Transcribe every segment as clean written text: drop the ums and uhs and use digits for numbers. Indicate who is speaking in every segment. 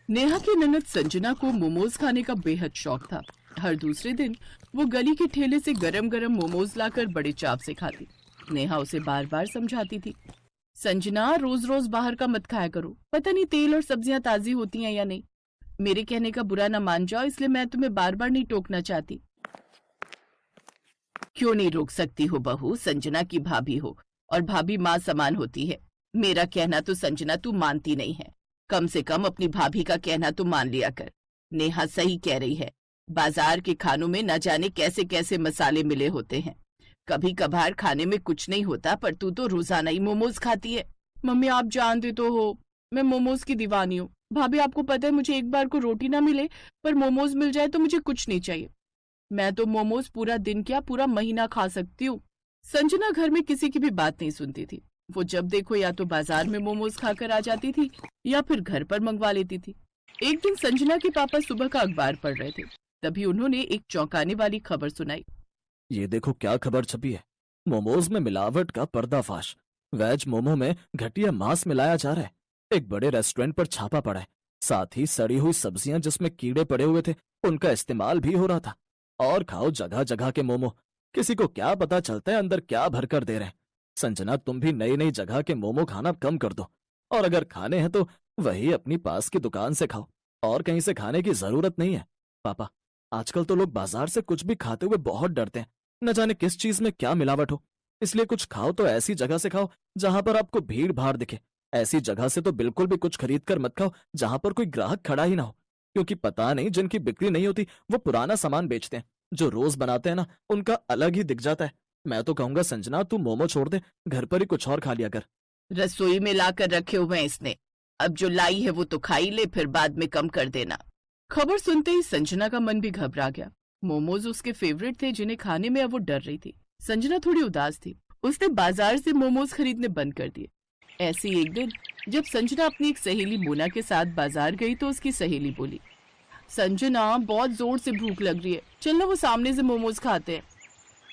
Speaker 1: नेहा की ननद संजना को मोमोज खाने का बेहद शौक था। हर दूसरे दिन वो गली के ठेले से गरम गरम मोमोज लाकर बड़े चाव से खाती। नेहा उसे बार बार समझाती थी, संजना रोज रोज बाहर का मत खाया करो, पता नहीं तेल और सब्जियां ताजी होती हैं या नहीं। मेरे कहने का बुरा ना मान जाओ, इसलिए मैं तुम्हें बार बार नहीं टोकना चाहती। क्यों नहीं रोक सकती हो बहू, संजना की भाभी हो और भाभी माँ समान होती है। मेरा कहना तो संजना तू मानती नहीं है, कम से कम अपनी भाभी का कहना तो मान लिया कर। नेहा सही कह रही है, बाजार के खानों में न जाने कैसे कैसे मसाले मिले होते हैं। कभी कभार खाने में कुछ नहीं होता, पर तू तो रोजाना ही मोमोज खाती है। मम्मी आप जानते तो हो, मैं मोमोज की दीवानी हूँ। भाभी आपको पता है, मुझे एक बार को रोटी ना मिले पर मोमोज मिल जाए तो मुझे कुछ नहीं चाहिए। मैं तो मोमोज पूरा दिन क्या पूरा महीना खा सकती हूँ। संजना घर में किसी की भी बात नहीं सुनती थी। वो जब देखो या तो बाजार में मोमोज खाकर आ जाती थी या फिर घर पर मंगवा लेती थी। एक दिन संजना के पापा सुबह का अखबार पढ़ रहे थे, तभी उन्होंने एक चौंकाने वाली खबर सुनाई।
Speaker 2: ये देखो क्या खबर छपी है। मोमोज में मिलावट का पर्दाफाश। वेज मोमो में घटिया मांस मिलाया जा रहा है। एक बड़े रेस्टोरेंट पर छापा पड़ा है। साथ ही सड़ी हुई सब्जियां जिसमें कीड़े पड़े हुए थे उनका इस्तेमाल भी हो रहा था। और खाओ जगह जगह के मोमो। किसी को क्या पता चलता है अंदर क्या भर कर दे रहे हैं। संजना तुम भी नई नई जगह के मोमो खाना कम कर दो, और अगर खाने हैं तो वही अपनी पास की दुकान से खाओ, और कहीं से खाने की जरूरत नहीं है। पापा, आजकल तो लोग बाजार से कुछ भी खाते हुए बहुत डरते हैं, न जाने किस चीज में क्या मिलावट हो। इसलिए कुछ खाओ तो ऐसी जगह से खाओ जहां पर आपको भीड़ भाड़ दिखे। ऐसी जगह से तो बिल्कुल भी कुछ खरीद कर मत खाओ जहां पर कोई ग्राहक खड़ा ही ना हो, क्योंकि पता नहीं जिनकी बिक्री नहीं होती वो पुराना सामान बेचते हैं। जो रोज बनाते हैं ना, उनका अलग ही दिख जाता है। मैं तो कहूंगा संजना तू मोमो छोड़ दे, घर पर ही कुछ और खा लिया कर।
Speaker 1: रसोई में लाकर रखे हुए हैं इसने, अब जो लाई है वो तो खाई ले, फिर बाद में कम कर देना। खबर सुनते ही संजना का मन भी घबरा गया। मोमोज उसके फेवरेट थे जिन्हें खाने में अब वो डर रही थी। संजना थोड़ी उदास थी। उसने बाजार से मोमोज खरीदने बंद कर दिए। ऐसी एक दिन जब संजना अपनी एक सहेली मोना के साथ बाजार गई तो उसकी सहेली बोली, संजना बहुत जोर से भूख लग रही है, चल ना वो सामने से मोमोज खाते हैं।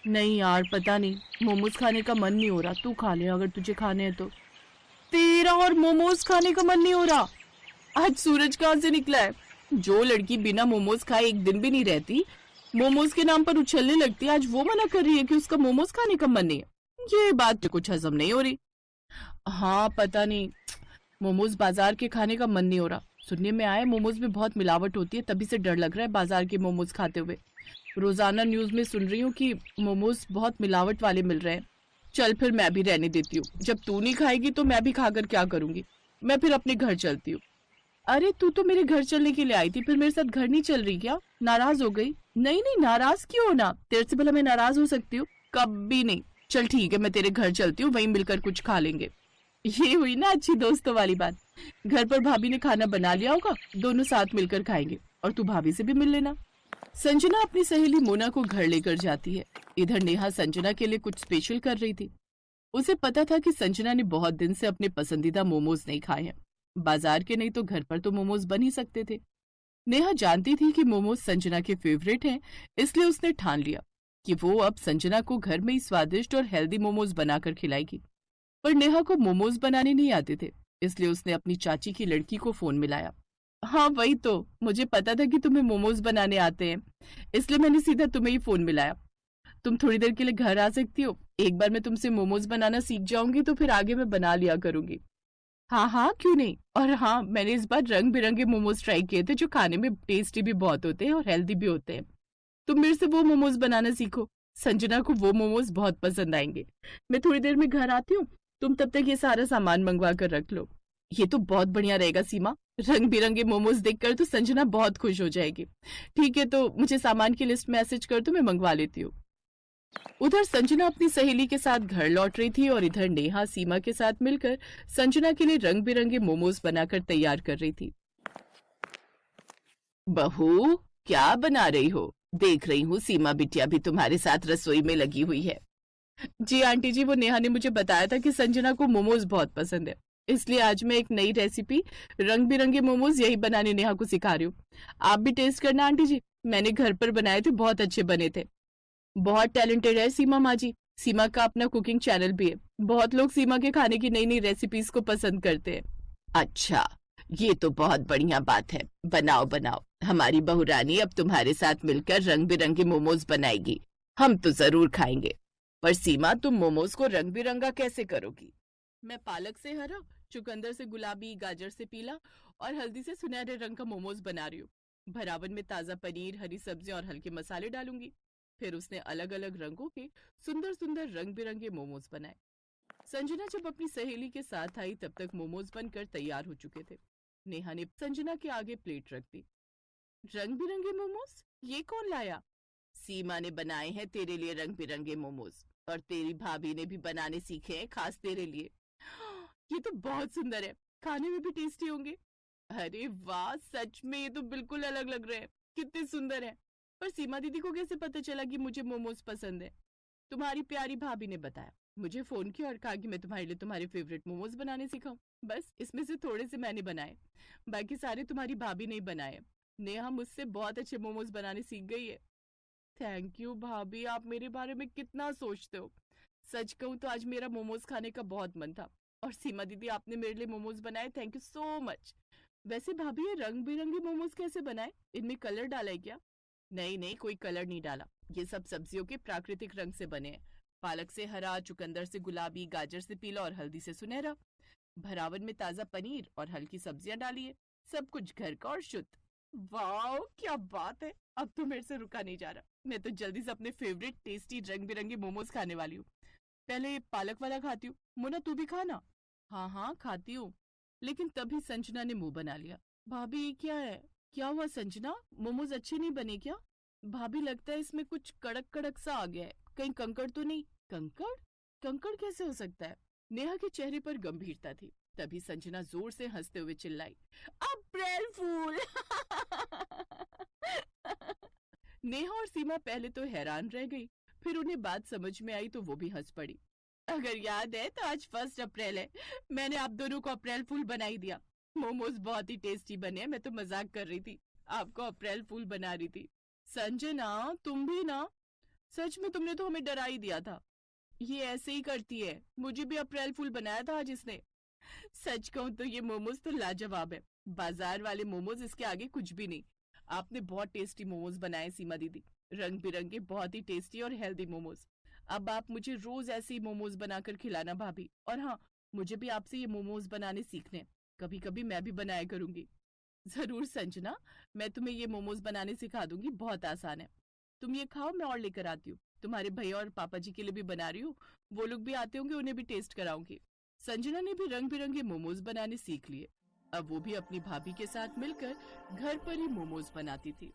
Speaker 1: नहीं यार, पता नहीं, मोमोज खाने का मन नहीं हो रहा, तू खा ले अगर तुझे खाने हैं तो। तेरा और मोमोज खाने का मन नहीं हो रहा? आज सूरज कहाँ से निकला है? जो लड़की बिना मोमोज खाए एक दिन भी नहीं रहती, मोमोज के नाम पर उछलने लगती है, आज वो मना कर रही है कि उसका मोमोज खाने का मन नहीं है। ये बात तो कुछ हजम नहीं हो रही। हाँ पता नहीं, मोमोज बाजार के खाने का मन नहीं हो रहा। सुनने में आया मोमोज में बहुत मिलावट होती है, तभी से डर लग रहा है बाजार के मोमोज खाते हुए। रोजाना न्यूज में सुन रही हूँ कि मोमोज बहुत मिलावट वाले मिल रहे हैं। चल फिर मैं भी रहने देती हूँ, जब तू नहीं खाएगी तो मैं भी खाकर क्या करूंगी। मैं फिर अपने घर चलती हूँ। अरे तू तो मेरे घर चलने के लिए आई थी, फिर मेरे साथ घर नहीं चल रही क्या? नाराज हो गई? नहीं नहीं, नाराज क्यों होना, तेरे से भला मैं नाराज हो सकती हूँ? कभी नहीं। चल ठीक है, मैं तेरे घर चलती हूँ, वहीं मिलकर कुछ खा लेंगे। ये हुई ना अच्छी दोस्तों वाली बात। घर पर भाभी ने खाना बना लिया होगा, दोनों साथ मिलकर खाएंगे, और तू भाभी से भी मिल लेना। संजना अपनी सहेली मोना को घर लेकर जाती है। इधर नेहा संजना के लिए कुछ स्पेशल कर रही थी। उसे पता था कि संजना ने बहुत दिन से अपने पसंदीदा मोमोज नहीं खाए हैं। बाजार के नहीं तो घर पर तो मोमोज बन ही सकते थे। नेहा जानती थी कि मोमोज संजना के फेवरेट हैं, इसलिए उसने ठान लिया कि वो अब संजना को घर में ही स्वादिष्ट और हेल्दी मोमोज बनाकर खिलाएगी। पर नेहा को मोमोज बनाने नहीं आते थे, इसलिए उसने अपनी चाची की लड़की को फोन मिलाया। हाँ वही तो, मुझे पता था कि तुम्हें मोमोज बनाने आते हैं, इसलिए मैंने सीधा तुम्हें ही फोन मिलाया। तुम थोड़ी देर के लिए घर आ सकती हो? एक बार मैं तुमसे मोमोज बनाना सीख जाऊंगी तो फिर आगे मैं बना लिया करूंगी। हाँ हाँ क्यों नहीं। और हाँ, मैंने इस बार रंग बिरंगे मोमोज ट्राई किए थे जो खाने में टेस्टी भी बहुत होते हैं और हेल्दी भी होते हैं। तुम मेरे से वो मोमोज बनाना सीखो, संजना को वो मोमोज बहुत पसंद आएंगे। मैं थोड़ी देर में घर आती हूँ, तुम तब तक ये सारा सामान मंगवा कर रख लो। ये तो बहुत बढ़िया रहेगा सीमा, रंग बिरंगे मोमोज देखकर तो संजना बहुत खुश हो जाएगी। ठीक है, तो मुझे सामान की लिस्ट मैसेज कर दो, मैं मंगवा लेती हूँ। उधर संजना अपनी सहेली के साथ घर लौट रही थी और इधर नेहा सीमा के साथ मिलकर संजना के लिए रंग बिरंगे मोमोज बनाकर तैयार कर रही थी। बहू क्या बना रही हो? देख रही हूँ सीमा बिटिया भी तुम्हारे साथ रसोई में लगी हुई है। जी आंटी जी, वो नेहा ने मुझे बताया था कि संजना को मोमोज बहुत पसंद है, इसलिए आज मैं एक नई रेसिपी रंग बिरंगे मोमोज यही बनाने नेहा को सिखा रही हूँ। आप भी टेस्ट करना आंटी जी, मैंने घर पर बनाए थे, बहुत अच्छे बने थे। बहुत टैलेंटेड है सीमा माँ जी। सीमा का अपना कुकिंग चैनल भी है, बहुत लोग सीमा के खाने की नई नई रेसिपीज को पसंद करते हैं। अच्छा, ये तो बहुत बढ़िया बात है। बनाओ बनाओ, हमारी बहू रानी अब तुम्हारे साथ मिलकर रंग बिरंगे मोमोज बनाएगी। हम तो जरूर खाएंगे। पर सीमा, तुम मोमोज को रंग बिरंगा कैसे करोगी? मैं पालक से हरा, चुकंदर से गुलाबी, गाजर से पीला और हल्दी से सुनहरे रंग का मोमोज बना रही हूँ। भरावन में ताजा पनीर, हरी सब्जी और हल्के मसाले डालूंगी। फिर उसने अलग अलग रंगों के सुंदर सुंदर रंग बिरंगे मोमोज बनाए। संजना जब अपनी सहेली के साथ आई तब तक मोमोज बनकर तैयार हो चुके थे। नेहा ने संजना के आगे प्लेट रख दी। रंग बिरंगे मोमोज, ये कौन लाया? सीमा ने बनाए हैं तेरे लिए रंग बिरंगे मोमोज, और तेरी भाभी ने भी बनाने सीखे हैं खास तेरे लिए। ये तो बहुत सुंदर है, खाने में भी टेस्टी होंगे। अरे वाह, सच में ये तो बिल्कुल अलग लग रहे हैं। कितने सुंदर हैं। पर सीमा दीदी को कैसे पता चला कि मुझे मोमोज पसंद है? तुम्हारी प्यारी भाभी ने बताया। मुझे फोन किया और कहा कि मैं तुम्हारे लिए तुम्हारे फेवरेट मोमोज बनाने सिखाऊं। बस इसमें से थोड़े से मैंने बनाए, बाकी सारे तुम्हारी भाभी ने ही बनाए। नेहा मुझसे बहुत अच्छे मोमोज बनाने सीख गई है। थैंक यू भाभी, आप मेरे बारे में कितना सोचते हो। सच कहूँ तो आज मेरा मोमोज खाने का बहुत मन था। और सीमा दीदी, आपने मेरे लिए मोमोज बनाए, थैंक यू सो मच। वैसे भाभी, ये रंग बिरंगे मोमोज कैसे बनाए? इनमें कलर डाला है क्या? नहीं नहीं, कोई कलर नहीं डाला। ये सब सब्जियों के प्राकृतिक रंग से बने हैं। पालक से हरा, चुकंदर से गुलाबी, गाजर से पीला और हल्दी से सुनहरा। भरावन में ताजा पनीर और हल्की सब्जियां डाली है। सब कुछ घर का और शुद्ध। वाह, क्या बात है। अब तो मेरे से रुका नहीं जा रहा। मैं तो जल्दी से अपने फेवरेट टेस्टी रंग बिरंगे मोमोज खाने वाली हूँ। पहले ये पालक वाला खाती हूँ। मोना, तू भी खाना। हाँ हाँ, खाती हूँ। लेकिन तभी संजना ने मुंह बना लिया। भाभी, ये क्या है? क्या हुआ संजना? मोमोज अच्छे नहीं बने क्या? भाभी, लगता है इसमें कुछ कड़क कड़क सा आ गया है। कहीं कंकड़ तो नहीं? कंकड़? कंकड़ कैसे हो सकता है? नेहा के चेहरे पर गंभीरता थी। तभी संजना जोर से हंसते हुए चिल्लाई, अप्रैल फूल! नेहा और सीमा पहले तो हैरान रह गई, फिर उन्हें बात समझ में आई तो वो भी हंस पड़ी। अगर याद है तो आज 1 अप्रैल है। मैंने आप दोनों को अप्रैल फूल बना ही दिया। मोमोज बहुत ही टेस्टी बने, मैं तो मजाक कर रही थी। आपको अप्रैल फूल बना रही थी। संजना, तुम भी ना। सच में तुमने तो हमें डरा ही दिया था। ये ऐसे ही करती है, मुझे भी अप्रैल फूल बनाया था आज इसने। सच कहूं तो ये मोमोज तो लाजवाब है। बाजार वाले मोमोज इसके आगे कुछ भी नहीं। आपने बहुत टेस्टी मोमोज बनाए सीमा दीदी। रंग बिरंगे, बहुत ही टेस्टी और हेल्दी मोमोज। अब आप मुझे रोज ऐसे ही मोमोज बनाकर खिलाना भाभी। और हाँ, मुझे भी आपसे ये मोमोज बनाने सीखने हैं। कभी कभी मैं भी बनाया करूंगी। जरूर संजना, मैं तुम्हें ये मोमोज बनाने सिखा दूंगी, बहुत आसान है। तुम ये खाओ, मैं और लेकर आती हूँ। तुम्हारे भैया और पापा जी के लिए भी बना रही हूँ। वो लोग भी आते होंगे, उन्हें भी टेस्ट कराऊंगी। संजना ने भी रंग बिरंगे मोमोज बनाने सीख लिए। अब वो भी अपनी भाभी के साथ मिलकर घर पर ही मोमोज बनाती थी।